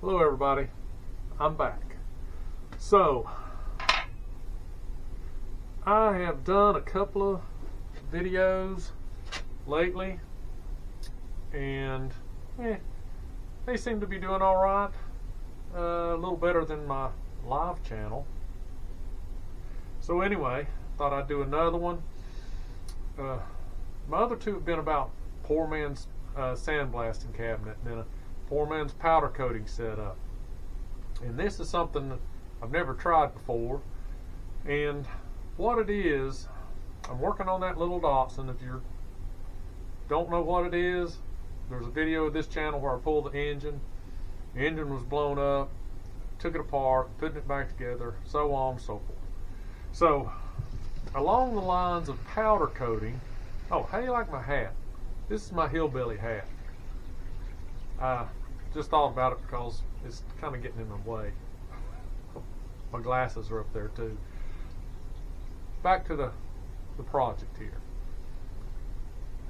Hello everybody, I'm back. So, I have done a couple of videos lately and they seem to be doing alright, a little better than my live channel. So anyway, thought I'd do another one. My other two have been about poor man's sandblasting cabinet and then a poor man's powder coating setup. And this is something that I've never tried before. And what it is, I'm working on that little Datsun. If you don't know what it is, there's a video of this channel where I pulled the engine. The engine was blown up, took it apart, putting it back together, so on and so forth. So, along the lines of powder coating, oh, how do you like my hat? This is my hillbilly hat. I just thought about it because it's kind of getting in the way. My glasses are up there too. Back to the project here.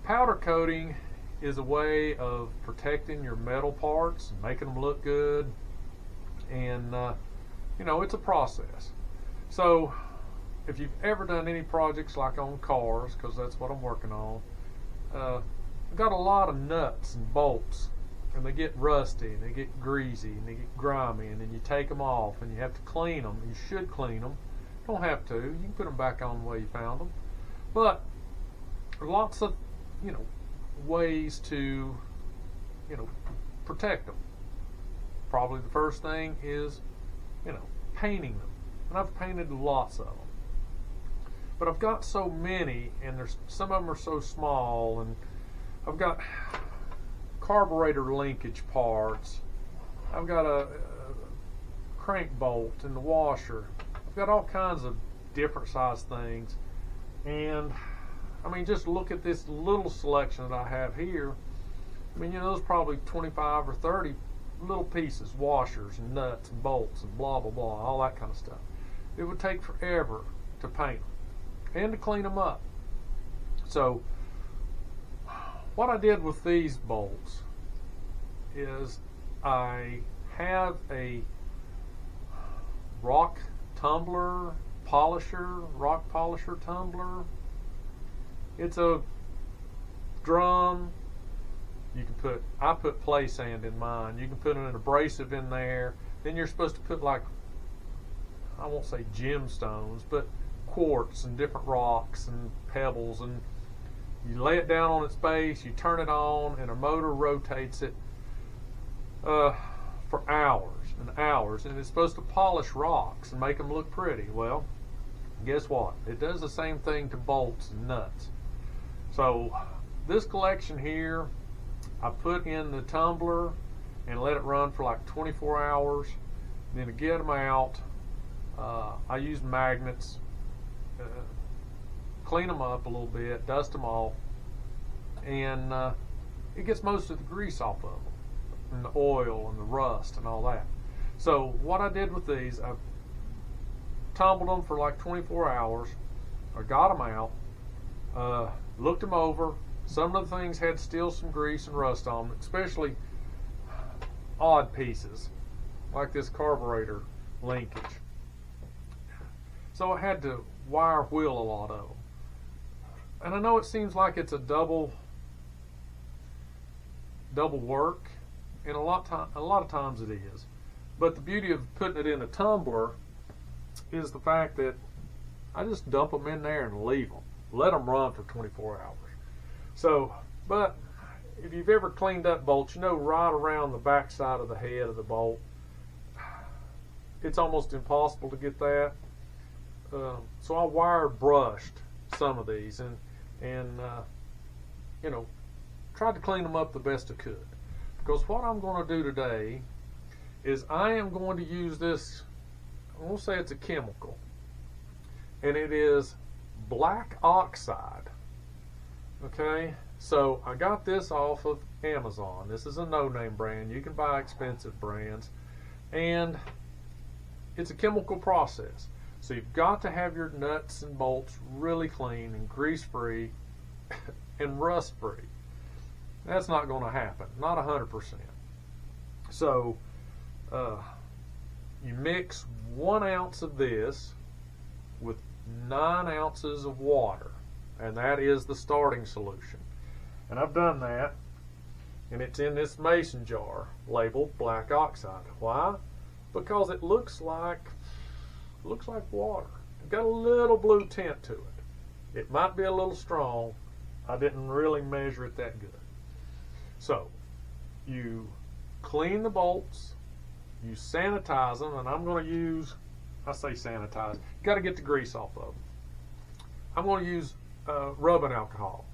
Powder coating is a way of protecting your metal parts and making them look good. And, you know, it's a process. So, if you've ever done any projects like on cars, because that's what I'm working on, I've got a lot of nuts and bolts, and they get rusty, and they get greasy, and they get grimy, and then you take them off, and you have to clean them. You should clean them. Don't have to. You can put them back on the way you found them. But lots of, you know, ways to, you know, protect them. Probably the first thing is, you know, painting them. And I've painted lots of them. But I've got so many, and there's some of them are so small, and I've got carburetor linkage parts. I've got a crank bolt in the washer. I've got all kinds of different size things. And I mean, just look at this little selection that I have here. I mean, you know, there's probably 25 or 30 little pieces, washers and nuts and bolts and blah, blah, blah, all that kind of stuff. It would take forever to paint them and to clean them up. So what I did with these bolts is I have a rock polisher tumbler. It's a drum. You can I put play sand in mine. You can put an abrasive in there. Then you're supposed to put, like, I won't say gemstones, but quartz and different rocks and pebbles, and you lay it down on its base, you turn it on, and a motor rotates it for hours and hours, and it's supposed to polish rocks and make them look pretty. Well, guess what? It does the same thing to bolts and nuts. So this collection here, I put in the tumbler and let it run for like 24 hours. Then to get them out, I use magnets, clean them up a little bit, dust them off, and it gets most of the grease off of them, and the oil and the rust and all that. So what I did with these, I tumbled them for like 24 hours. I got them out, looked them over. Some of the things had still some grease and rust on them, especially odd pieces like this carburetor linkage. So I had to wire wheel a lot of them. And I know it seems like it's a double work, and a lot of times it is. But the beauty of putting it in a tumbler is the fact that I just dump them in there and leave them. Let them run for 24 hours. So, but if you've ever cleaned up bolts, you know right around the back side of the head of the bolt, it's almost impossible to get that. So I wire brushed some of these and you know, tried to clean them up the best I could. Because what I'm going to do today is I am going to use this, I won't say it's a chemical, and it is Black Oxide. Okay, so I got this off of Amazon. This is a no-name brand. You can buy expensive brands, and it's a chemical process. So you've got to have your nuts and bolts really clean and grease-free and rust-free. That's not going to happen, not 100%. So you mix 1 ounce of this with 9 ounces of water, and that is the starting solution. And I've done that, and it's in this mason jar labeled Black Oxide. Why? Because it looks like water. It's got a little blue tint to it. It might be a little strong. I didn't really measure it that good. So you clean the bolts, you sanitize them, and I'm going to use, I say sanitize, you got to get the grease off of them. I'm going to use rubbing alcohol,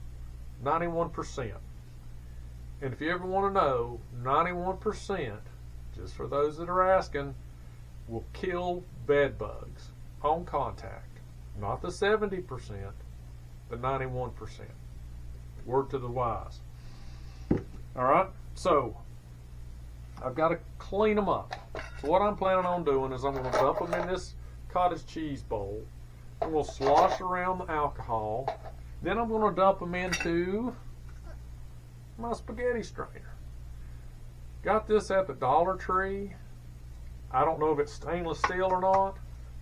91%. And if you ever want to know, 91%, just for those that are asking, will kill bed bugs on contact. Not the 70%, the 91%. Word to the wise. All right, so I've got to clean them up. So what I'm planning on doing is I'm going to dump them in this cottage cheese bowl. I'm going to slosh around the alcohol. Then I'm going to dump them into my spaghetti strainer. Got this at the Dollar Tree. I don't know if it's stainless steel or not,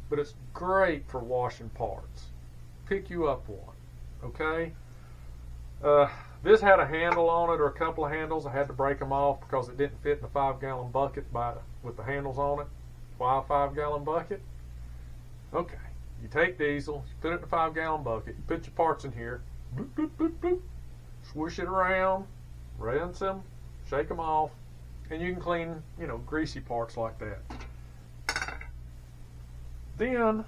but it's great for washing parts. Pick you up one, okay? This had a handle on it, or a couple of handles. I had to break them off because it didn't fit in a 5-gallon bucket with the handles on it. Why a 5-gallon bucket? Okay, you take diesel, you put it in a 5-gallon bucket, you put your parts in here, bloop, bloop, bloop, bloop, swoosh it around, rinse them, shake them off, and you can clean, greasy parts like that. Then,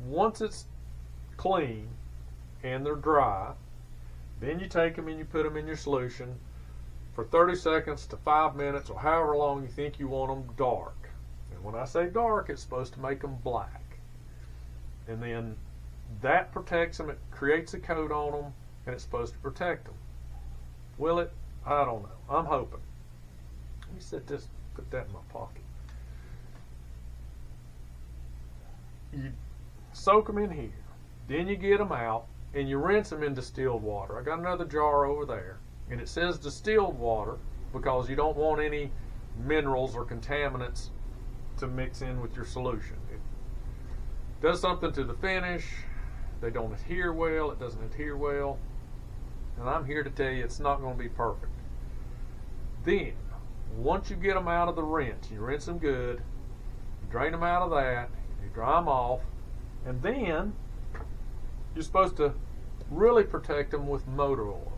once it's clean and they're dry, then you take them and you put them in your solution for 30 seconds to 5 minutes, or however long you think you want them dark. And when I say dark, it's supposed to make them black. And then that protects them, it creates a coat on them, and it's supposed to protect them. Will it? I don't know. I'm hoping. Let me set this, put that in my pocket. You soak them in here. Then you get them out and you rinse them in distilled water. I got another jar over there, and it says distilled water because you don't want any minerals or contaminants to mix in with your solution. It does something to the finish. They don't adhere well. It doesn't adhere well. And I'm here to tell you it's not going to be perfect. Then, once you get them out of the rinse, you rinse them good, you drain them out of that, you dry them off, and then you're supposed to really protect them with motor oil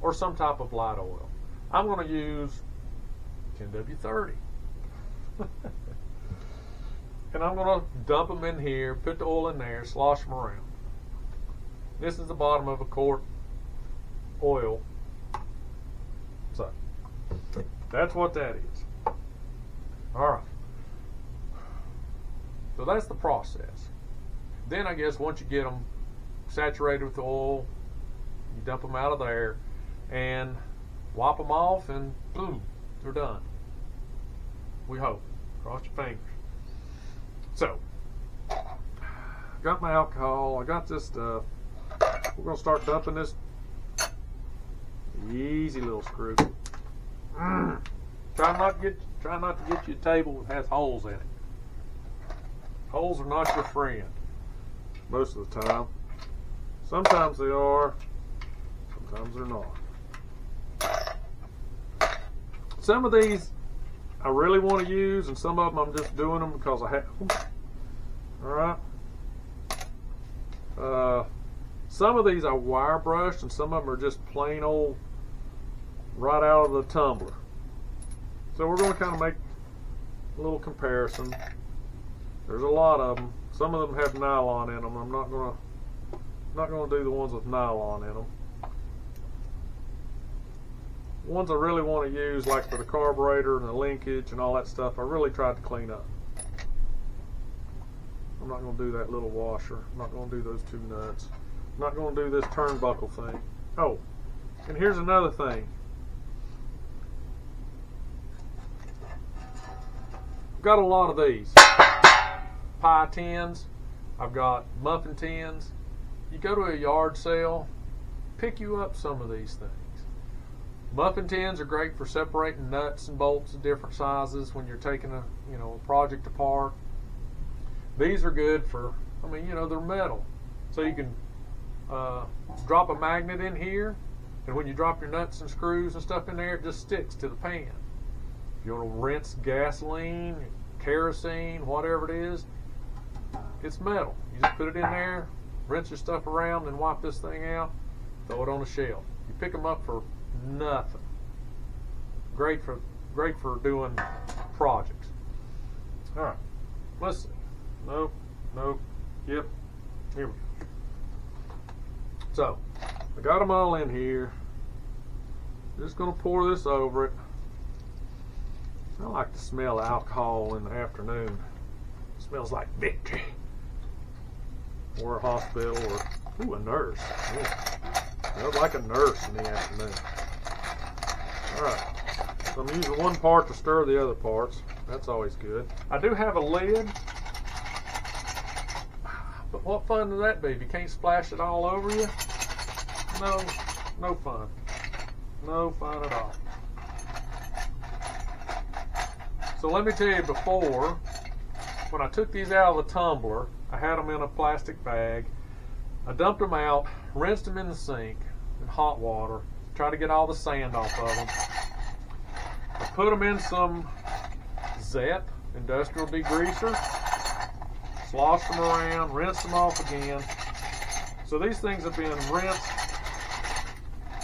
or some type of light oil. I'm going to use 10W30. And I'm going to dump them in here, put the oil in there, slosh them around. This is the bottom of a quart oil. So, that's what that is. Alright. So that's the process. Then I guess once you get them saturated with the oil, you dump them out of there and wipe them off, and boom, they're done. We hope. Cross your fingers. So, got my alcohol, I got this stuff. We're going to start dumping this. Easy little screw. Try not to get you a table that has holes in it. Holes are not your friend most of the time. Sometimes they are, sometimes they're not. Some of these I really want to use, and some of them I'm just doing them because I have them. Alright. Some of these I wire brushed, and some of them are just plain old right out of the tumbler. So we're going to kind of make a little comparison. There's a lot of them. Some of them have nylon in them. I'm not going to do the ones with nylon in them. Ones I really want to use, like for the carburetor and the linkage and all that stuff, I really tried to clean up. I'm not going to do that little washer. I'm not going to do those 2 nuts. I'm not going to do this turnbuckle thing. Oh, and here's another thing. I've got a lot of these. Pie tins. I've got muffin tins. You go to a yard sale, pick you up some of these things. Muffin tins are great for separating nuts and bolts of different sizes when you're taking a project apart. These are good for, they're metal, so you can drop a magnet in here, and when you drop your nuts and screws and stuff in there, it just sticks to the pan. If you want to rinse gasoline, kerosene, whatever it is, it's metal. You just put it in there, rinse your stuff around, and wipe this thing out, throw it on a shelf. You pick them up for nothing. Great for doing projects. All right, let's see. Nope. Yep. Here we go. So I got them all in here. Just gonna pour this over it. I like to smell alcohol in the afternoon. It smells like victory. Or a hospital, or a nurse. Smells like a nurse in the afternoon. Alright, so I'm using one part to stir the other parts. That's always good. I do have a lid, but what fun would that be if you can't splash it all over you? No fun. No fun at all. So let me tell you, before, when I took these out of the tumbler, I had them in a plastic bag. I dumped them out, rinsed them in the sink in hot water, try to get all the sand off of them. I put them in some Zep industrial degreaser, sloshed them around, rinsed them off again. So these things have been rinsed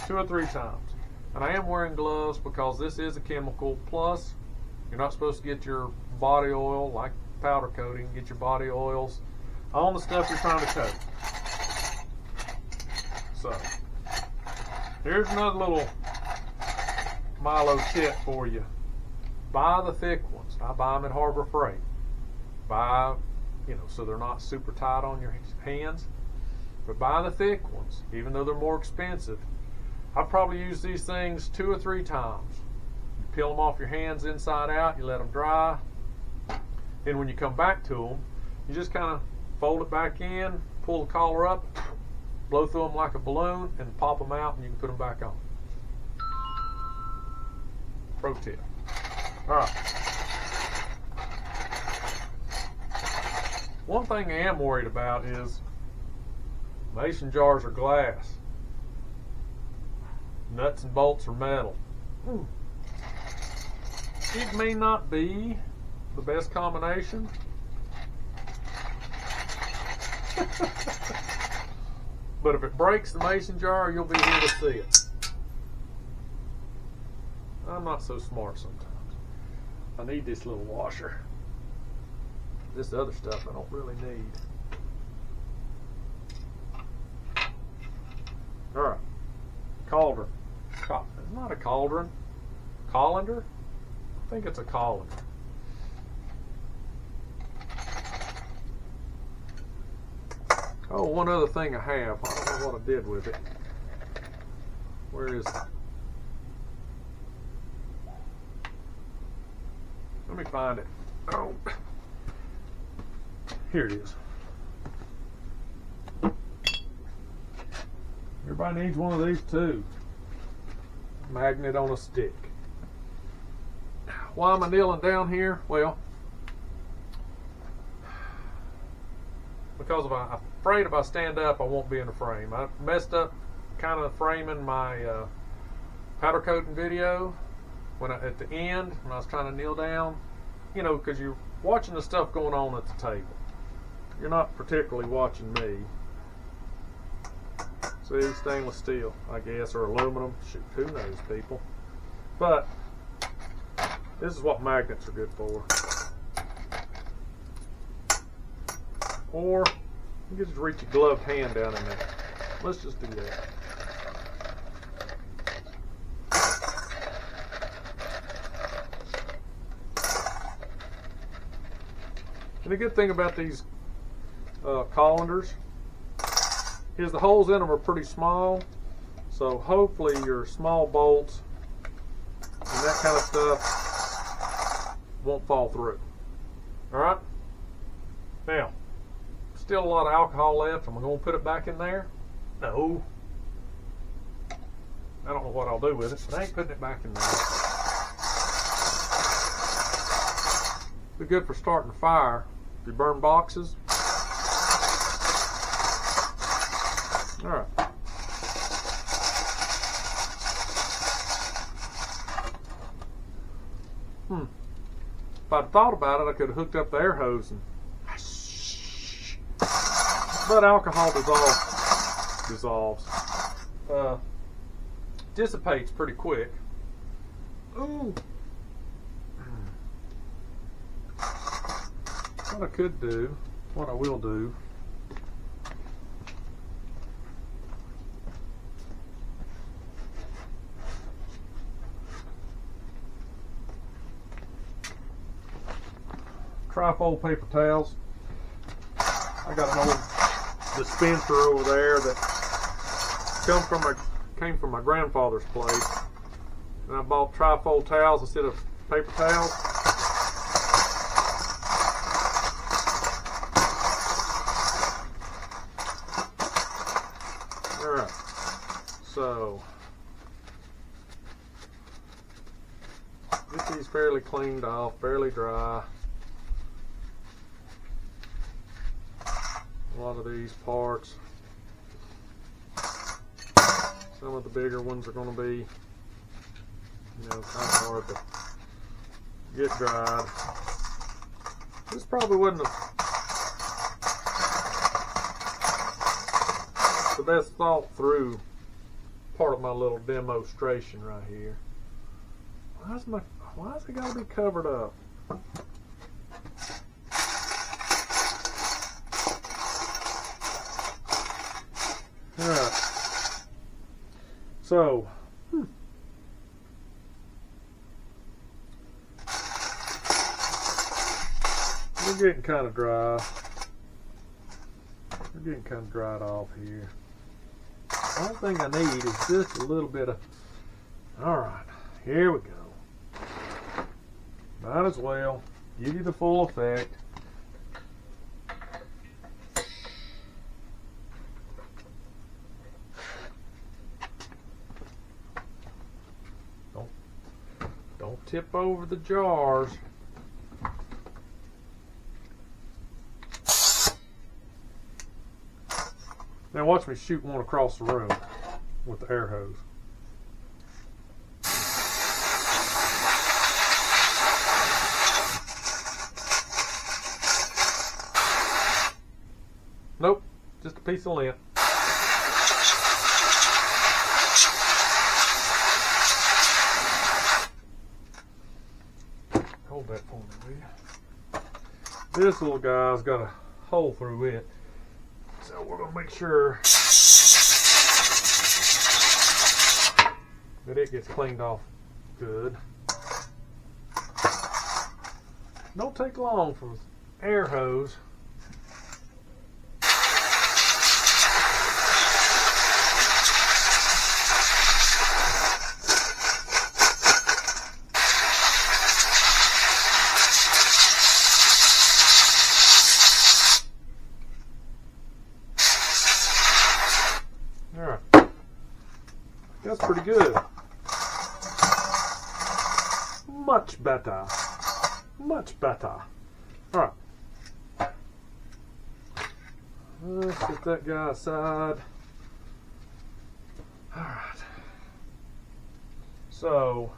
2 or 3 times. And I am wearing gloves because this is a chemical. Plus, you're not supposed to get your body oil, like powder coating, get your body oils on the stuff you're trying to coat. So, here's another little Milo tip for you. Buy the thick ones. I buy them at Harbor Freight. Buy, so they're not super tight on your hands. But buy the thick ones, even though they're more expensive. I've probably used these things 2 or 3 times. You peel them off your hands inside out, you let them dry. Then when you come back to them, you just kind of fold it back in, pull the collar up, blow through them like a balloon, and pop them out, and you can put them back on. Pro tip. All right. One thing I am worried about is mason jars are glass. Nuts and bolts are metal. It may not be the best combination. But if it breaks the mason jar, you'll be here to see it. I'm not so smart sometimes. I need this little washer. This other stuff I don't really need. Alright. Cauldron. It's not a cauldron. Colander? I think it's a colander. Oh, one other thing I have. I don't know what I did with it. Where is it? Let me find it. Oh. Here it is. Everybody needs one of these too. Magnet on a stick. Why am I kneeling down here? Well, because I'm afraid if I stand up, I won't be in the frame. I messed up kind of framing my powder coating video at the end when I was trying to kneel down. Because you're watching the stuff going on at the table. You're not particularly watching me. See, stainless steel, I guess, or aluminum. Shoot, who knows, people. But this is what magnets are good for. Or you can just reach your gloved hand down in there. Let's just do that. And the good thing about these colanders is the holes in them are pretty small, so hopefully your small bolts and that kind of stuff won't fall through. Alright? Now, still a lot of alcohol left. Am I going to put it back in there? No. I don't know what I'll do with it, but I ain't putting it back in there. Be good for starting a fire. If you burn boxes. All right. If I'd thought about it, I could have hooked up the air hose and. But alcohol dissolves. Dissipates pretty quick. Ooh. What I could do, what I will do, trifold paper towels. I got an old dispenser over there that came from my grandfather's place, and I bought trifold towels instead of paper towels. All right, so get these fairly cleaned off, fairly dry. A lot of these parts, some of the bigger ones are going to be, kind of hard to get dried. This probably wasn't the best thought through part of my little demonstration right here. Why's it got to be covered up? Alright, so we're getting kind of dry. We're getting kind of dried off here. The only thing I need is just a little bit of. Alright, here we go. Might as well give you the full effect. Don't tip over the jars. Now watch me shoot one across the room with the air hose. Nope, just a piece of lint. Hold that for me, will you? This little guy's got a hole through it, so we're going to make sure that it gets cleaned off good. Don't take long for the air hose. That's pretty good. Much better. Much better. Alright. Let's get that guy aside. Alright. So,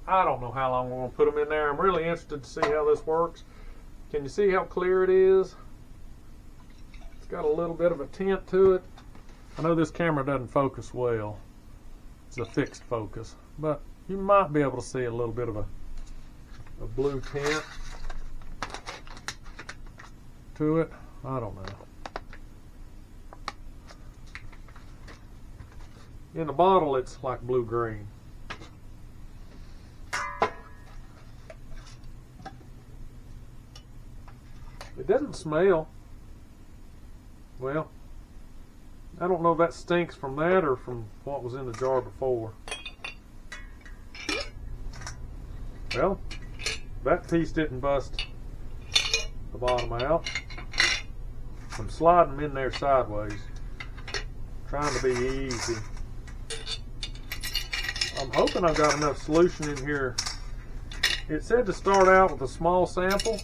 I don't know how long we're going to put them in there. I'm really interested to see how this works. Can you see how clear it is? It's got a little bit of a tint to it. I know this camera doesn't focus well. It's a fixed focus, but you might be able to see a little bit of a blue tint to it. I don't know. In the bottle, it's like blue-green. It doesn't smell. Well, I don't know if that stinks from that or from what was in the jar before. Well, that piece didn't bust the bottom out. I'm sliding them in there sideways. Trying to be easy. I'm hoping I've got enough solution in here. It said to start out with a small sample.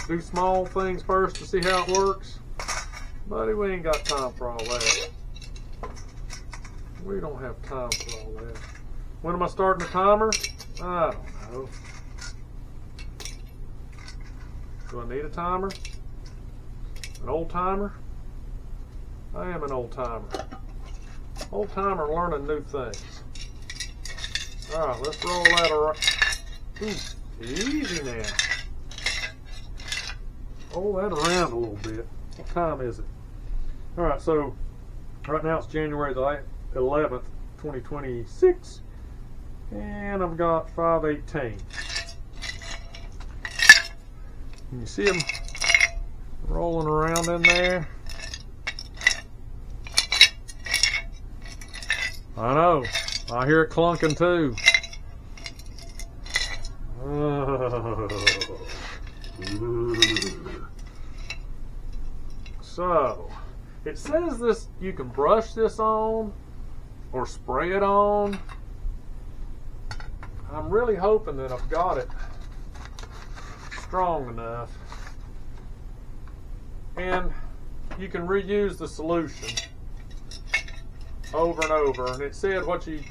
Do small things first to see how it works. Buddy, we ain't got time for all that. We don't have time for all that. When am I starting the timer? I don't know. Do I need a timer? An old timer? I am an old timer. Old timer learning new things. Alright, let's roll that around. Easy now. Roll that around a little bit. What time is it? Alright, so right now it's January the 11th, 2026. And I've got 518. Can you see them rolling around in there? I know. I hear it clunking too. So, it says this, you can brush this on or spray it on. I'm really hoping that I've got it strong enough. And you can reuse the solution over and over. And it said what you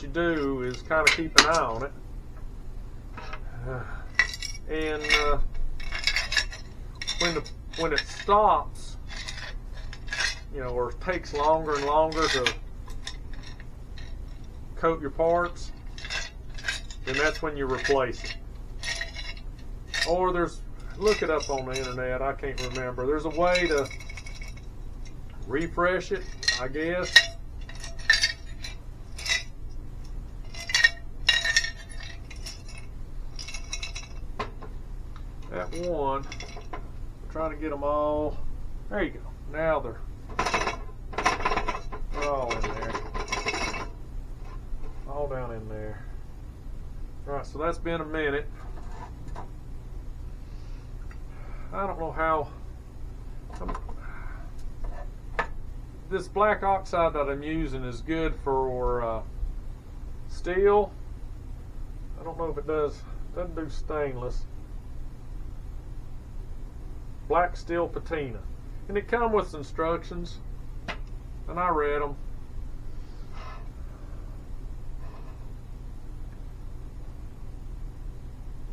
do is kind of keep an eye on it. And when it stops, you know, or takes longer and longer to coat your parts, then that's when you replace it. Or look it up on the internet, I can't remember. There's a way to refresh it, I guess. That one, I'm trying to get them all. There you go. Now they're all in there. All down in there. Alright, so that's been a minute. I don't know how. This black oxide that I'm using is good for steel. I don't know if it doesn't do stainless. Black steel patina. And it comes with instructions. And I read them.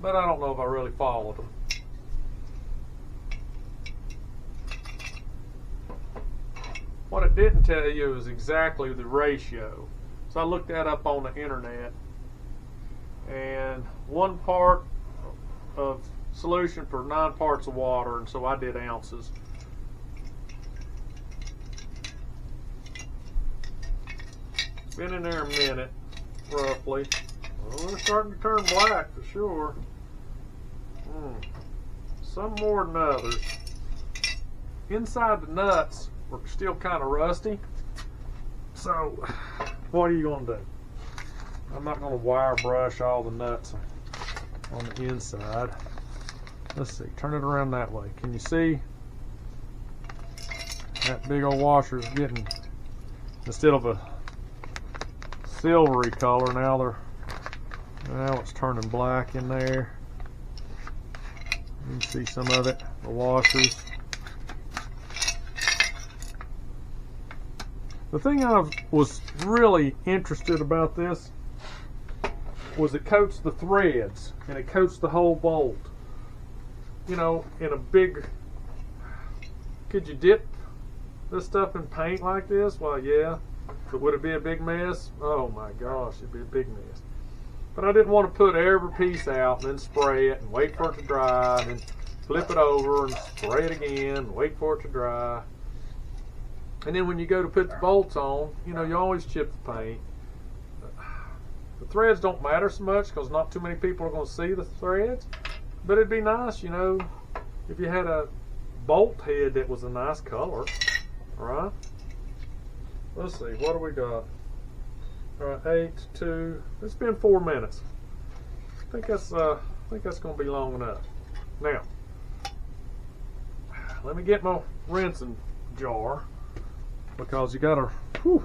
But I don't know if I really followed them. What it didn't tell you is exactly the ratio. So I looked that up on the internet. And 1 part of solution for 9 parts of water, and so I did ounces. Been in there a minute, roughly. Well, they're starting to turn black for sure. Some more than others. Inside the nuts were still kind of rusty. So, what are you going to do? I'm not going to wire brush all the nuts on the inside. Let's see, turn it around that way. Can you see? That big old washer is getting, instead of a silvery color, now it's turning black in there. You can see some of it, the washers. The thing I was really interested about this was it coats the threads and it coats the whole bolt. You know, in a big, could you dip this stuff in paint like this? Well, yeah. But would it be a big mess? Oh my gosh, it'd be a big mess. But I didn't want to put every piece out and then spray it and wait for it to dry and then flip it over and spray it again and wait for it to dry. And then when you go to put the bolts on, you know, you always chip the paint. The threads don't matter so much because not too many people are going to see the threads. But it'd be nice, you know, if you had a bolt head that was a nice color, right? Let's see, what do we got? All right, 8, 2. It's been 4 minutes. I think that's going to be long enough. Now, let me get my rinsing jar. because you gotta, whew,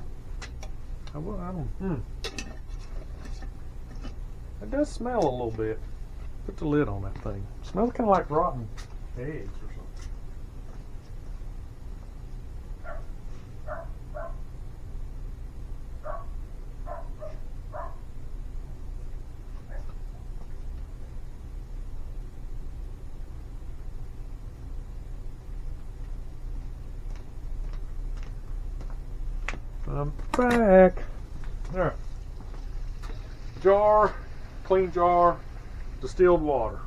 I don't, it does smell a little bit. Put the lid on that thing. It smells kind of like rotten eggs or something. I'm back. All right. Jar, clean jar, distilled water.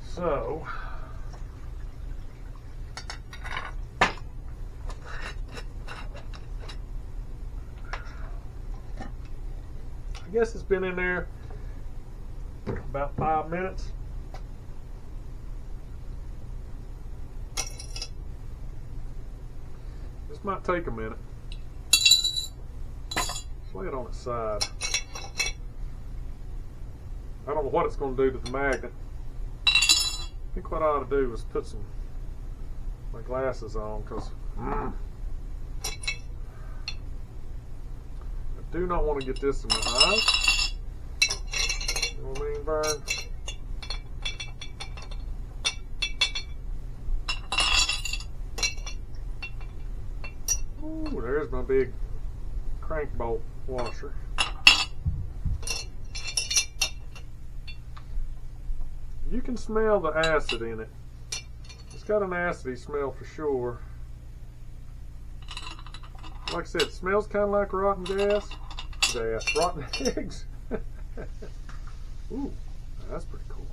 So, I guess it's been in there about 5 minutes. This might take a minute. Let's lay it on its side. I don't know what it's going to do to the magnet. I think what I ought to do is put my glasses on, because I do not want to get this in my eyes. You know what I mean, Vern? Ooh, there's my big crank bolt washer. You can smell the acid in it. It's got an acidy smell for sure. Like I said, it smells kind of like rotten rotten eggs. Ooh, that's pretty cool.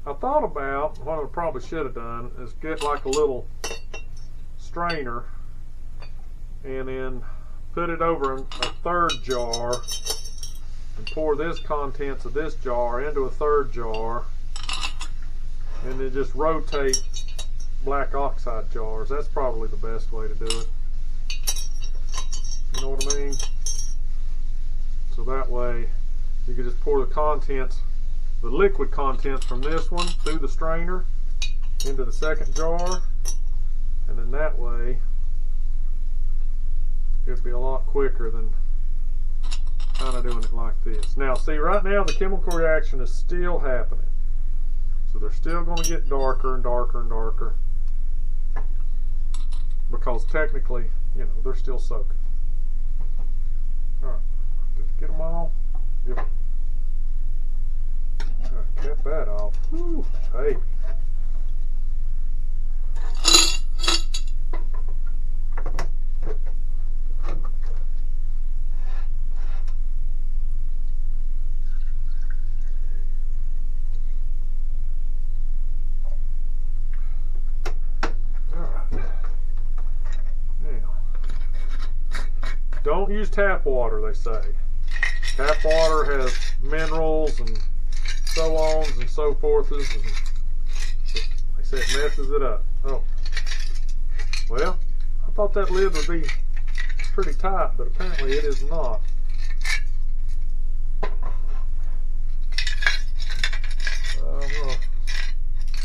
I thought about what I probably should have done is get like a little strainer and then put it over a third jar and pour this contents of this jar into a third jar and then just rotate black oxide jars. That's probably the best way to do it. You know what I mean? So that way you can just pour the contents, the liquid contents from this one through the strainer into the second jar, and then that way it'd be a lot quicker than kind of doing it like this. Now see, right now the chemical reaction is still happening, so they're still going to get darker and darker and darker, because technically, you know, they're still soaking. Alright, did I get them all? Yep. Alright, cut that off. Whew, hey. Don't use tap water, they say. Tap water has minerals and so-ons and so forths, and they say it messes it up. Oh. Well, I thought that lid would be pretty tight, but apparently it is not. I'm going to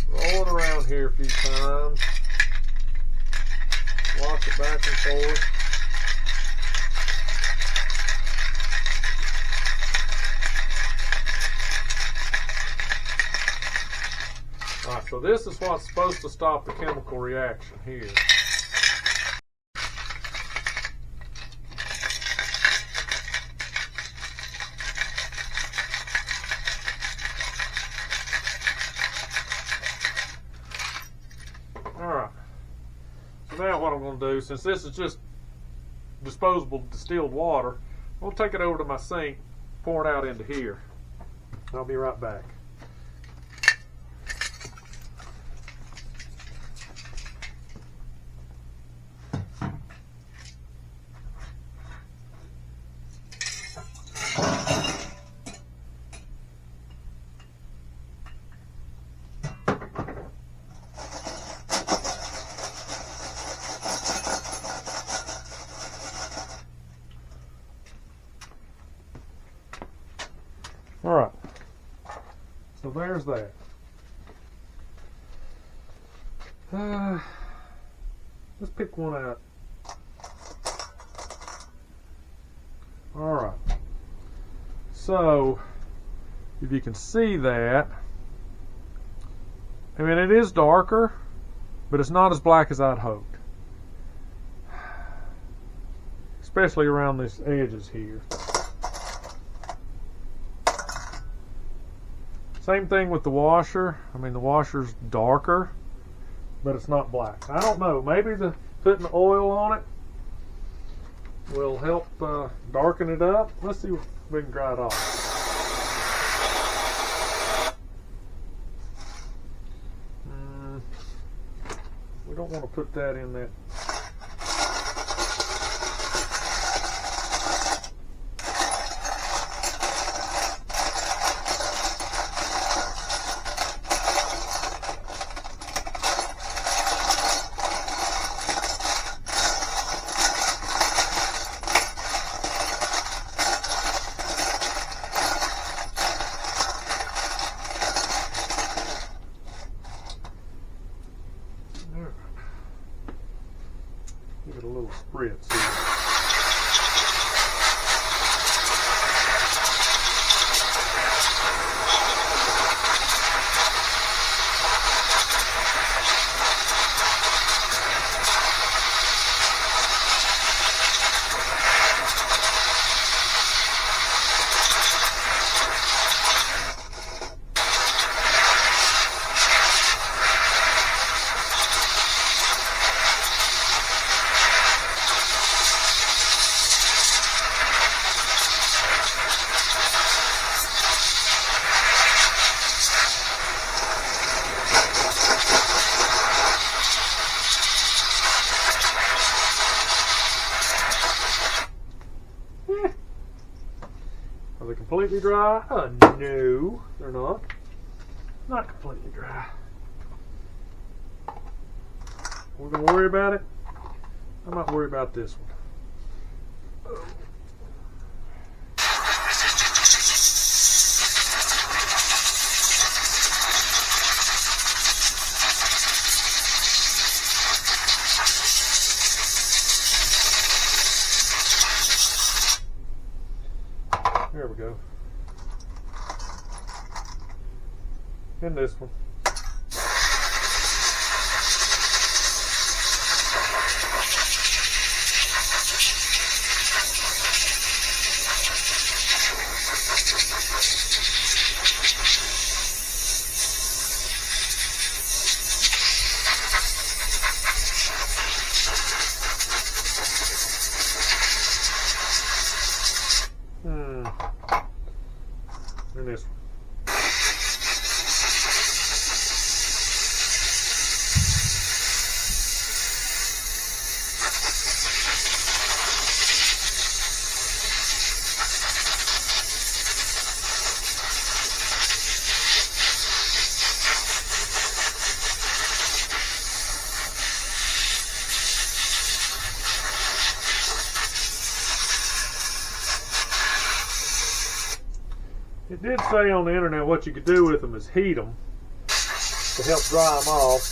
roll it around here a few times. Wash it back and forth. Alright, so this is what's supposed to stop the chemical reaction here. Alright, so now what I'm going to do, since this is just disposable distilled water, I'm going to take it over to my sink, pour it out into here. I'll be right back. Alright, so there's that. Let's pick one out. Alright, so if you can see that, I mean, it is darker, but it's not as black as I'd hoped, especially around these edges here. Same thing with the washer. I mean, the washer's darker, but it's not black. I don't know, maybe putting the oil on it will help darken it up. Let's see if we can dry it off. We don't want to put that in that. Give it a little spritz here. Are they completely dry? No, they're not. Not completely dry. We're going to worry about it. I might worry about this one. There we go. And this one. And this one. It did say on the internet what you could do with them is heat them to help dry them off.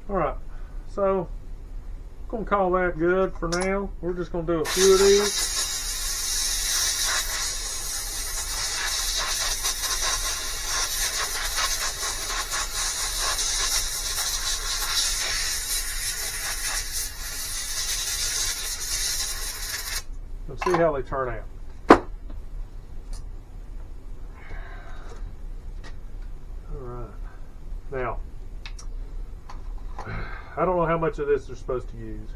Alright, so I'm going to call that good for now. We're just going to do a few of these. Let's see how they turn out. Alright, now I don't know how much of this they're supposed to use.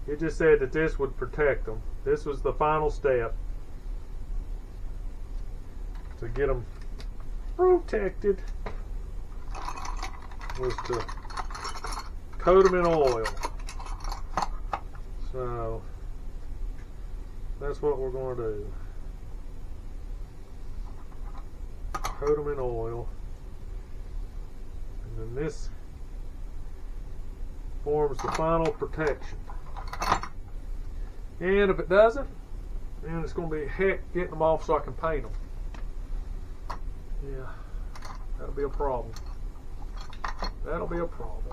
It just said that this would protect them. This was the final step to get them protected, was to coat them in oil. So that's what we're going to do. Coat them in oil. And then this forms the final protection. And if it doesn't, then it's going to be a heck getting them off so I can paint them. Yeah, that'll be a problem. That'll be a problem.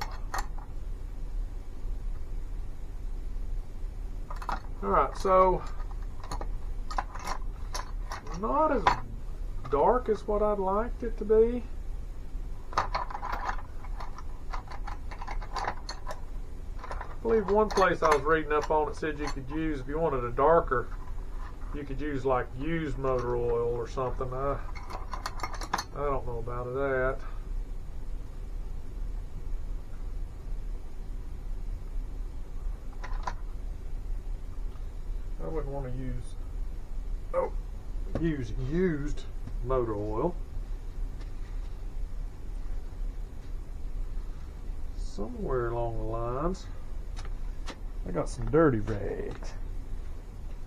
Alright, so not as dark as what I'd liked it to be. I believe one place I was reading up on it said you could use, if you wanted a darker, you could use like used motor oil or something. I don't know about that. I wouldn't want to use used motor oil. Somewhere along the lines, I got some dirty rags.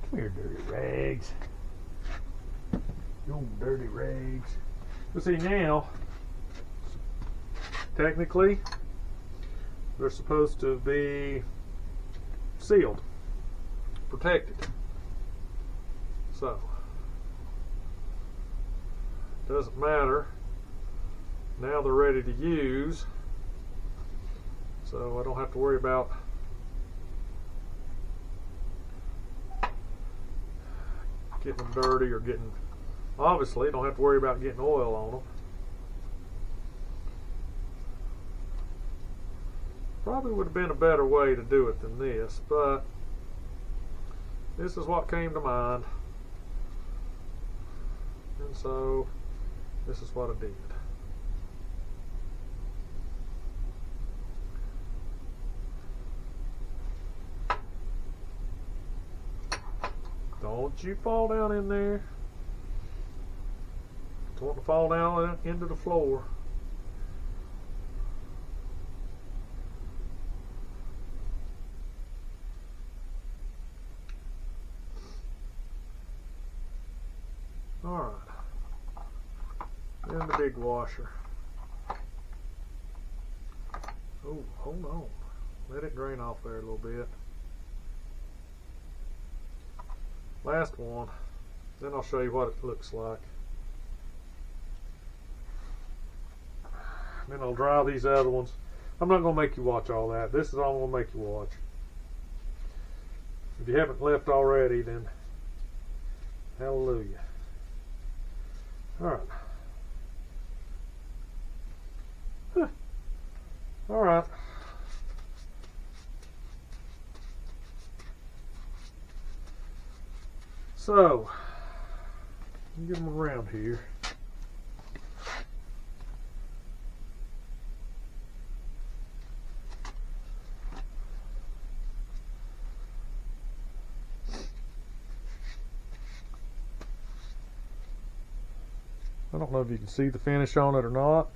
Come here, dirty rags. You old dirty rags. But see now, technically, they're supposed to be sealed, protected. So, doesn't matter. Now they're ready to use, so I don't have to worry about getting them dirty or getting, obviously don't have to worry about getting oil on them. Probably would have been a better way to do it than this, but this is what came to mind, and so this is what I did. Don't you fall down in there. Don't want to fall down into the floor. Alright. And the big washer. Oh, hold on. Let it drain off there a little bit. Last one. Then I'll show you what it looks like. Then I'll dry these other ones. I'm not going to make you watch all that. This is all I'm going to make you watch. If you haven't left already, then hallelujah. Alright. Alright. So, get them around here. I don't know if you can see the finish on it or not.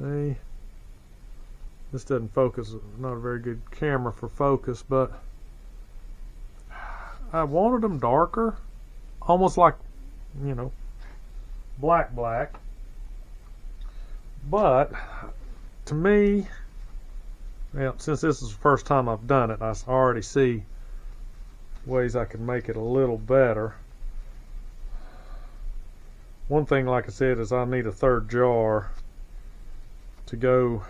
Hey, this doesn't focus, not a very good camera for focus, but I wanted them darker, almost like, you know, black. But to me, well, since this is the first time I've done it, I already see ways I can make it a little better. One thing, like I said, is I need a third jar to go.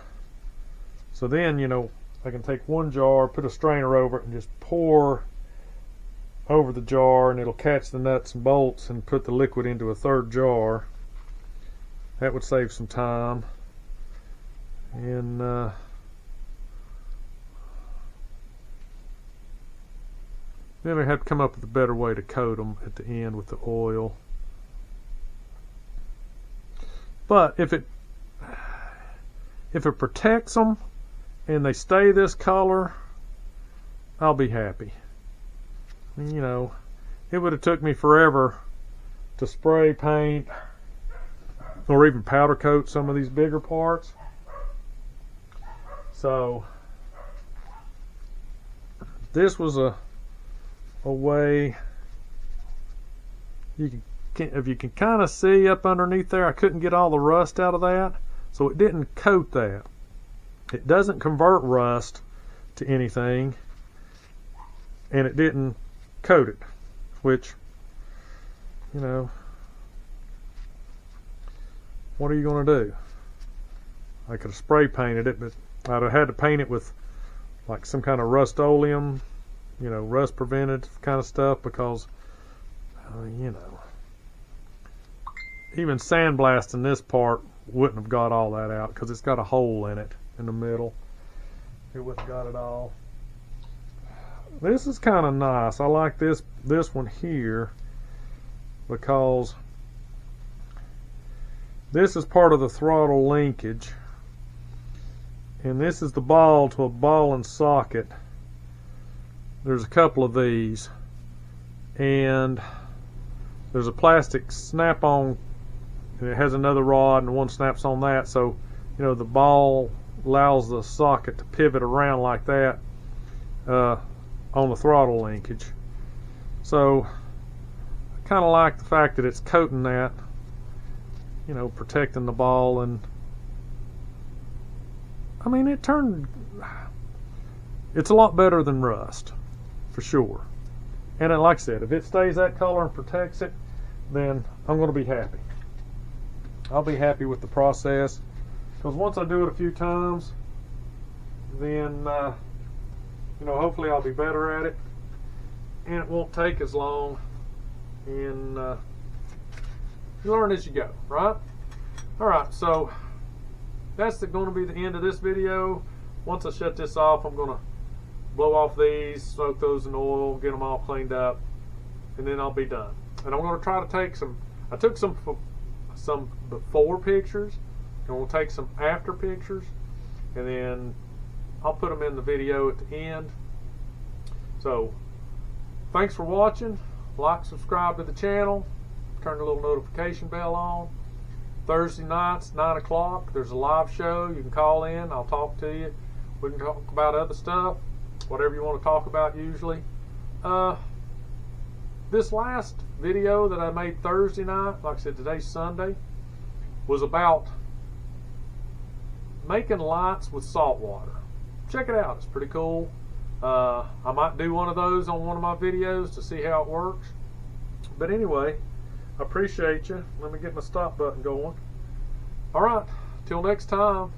So then, you know, I can take one jar, put a strainer over it, and just pour over the jar, and it'll catch the nuts and bolts and put the liquid into a third jar. That would save some time. And then I have to come up with a better way to coat them at the end with the oil. But if it protects them and they stay this color, I'll be happy. You know, it would have took me forever to spray paint or even powder coat some of these bigger parts. So this was a way if you can kind of see up underneath there, I couldn't get all the rust out of that, so it didn't coat that. It doesn't convert rust to anything, and it didn't coat it, which, you know, what are you going to do? I could have spray painted it, but I'd have had to paint it with like some kind of Rust-Oleum, you know, rust preventative kind of stuff, because you know, even sandblasting this part wouldn't have got all that out, because it's got a hole in it in the middle. It wouldn't have got it all. This is kind of nice. I like this one here, because this is part of the throttle linkage, and this is the ball to a ball and socket. There's a couple of these, and there's a plastic snap-on, and it has another rod, and one snaps on that, so you know the ball allows the socket to pivot around like that on the throttle linkage. So I kind of like the fact that it's coating that, you know, protecting the ball. And I mean, it's a lot better than rust, for sure. And like I said, if it stays that color and protects it, then I'm going to be happy. I'll be happy with the process, because once I do it a few times, then you know, hopefully I'll be better at it, and it won't take as long, and you learn as you go, right? Alright, so that's going to be the end of this video. Once I shut this off, I'm going to blow off these, soak those in oil, get them all cleaned up, and then I'll be done. And I'm going to try to take some, I took some before pictures, and we'll take some after pictures, and then I'll put them in the video at the end. So thanks for watching. Like, subscribe to the channel, turn the little notification bell on. Thursday nights, 9 o'clock, there's a live show. You can call in, I'll talk to you. We can talk about other stuff, whatever you want to talk about usually. This last video that I made Thursday night, like I said, today's Sunday, was about making lights with salt water. Check it out, it's pretty cool. I might do one of those on one of my videos to see how it works. But anyway, I appreciate you. Let me get my stop button going. Alright, till next time.